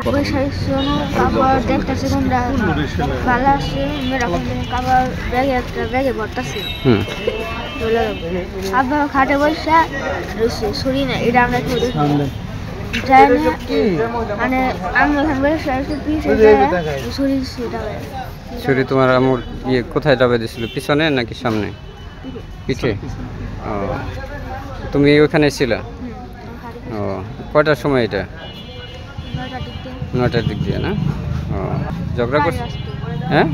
পয়সা শোনো কাপড় দেখতেছে কোনটা ভালো আছে এরকম কাপড় ব্যাগে ভরতেছে আবার খাটে বসা রয়েছে শরীর না এটা আমরা কেউ দেখি মানে আমরা শরীর তোমার আমর ইয়ে কোথায় যাবে দিছিল পিছনে নাকি সামনে পিঠে ও তুমি ওখানে ছিলা ও কয়টার সময় এটা 9টার দিক দিয়ে না ও ঝগড়া করছে হ্যাঁ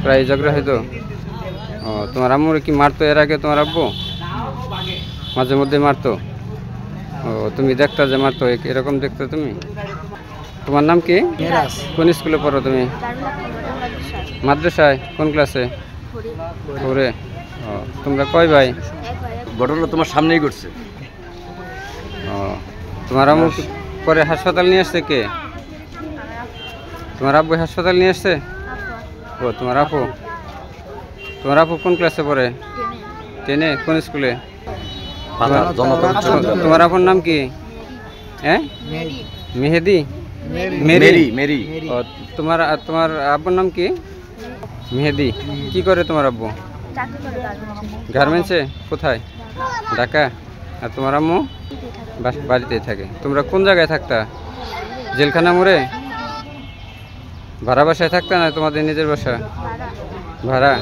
প্রায় ঝগড়া হয়তো ও তোমার আম্মুর কি মারতো এর আগে তোমার আব্বু মাঝে মধ্যে মারতো ও তুমি দেখতা যে মারতো এরকম দেখতো তুমি তোমার নাম কি কোন স্কুলে পড়ো তুমি মাদ্রাসায় কোন ক্লাসে পড়ে ও তোমরা কয় ভাই ঘটনা তোমার সামনেই ঘটছে ও তোমার আম্মু পরে হাসপাতাল নিয়ে আসছে কে তোমার আব্বু হাসপাতাল নিয়ে আসছে ও তোমার আপু কোন ক্লাসে পড়ে 10-এ কোন স্কুলে তোমার আপুর নাম কি হ্যাঁ মেহেদি মেরি ও তোমার আব্বুর নাম কি মেহেদি কি করে তোমার আব্বু গার্মেন্টসে কোথায় ঢাকা আর তোমার আম্মু বাড়িতেই থাকে তোমরা কোন জায়গায় থাকতা জেলখানা মোড়ে ভাড়া বাসায় থাকতা না তোমাদের নিজের বাসা ভাড়া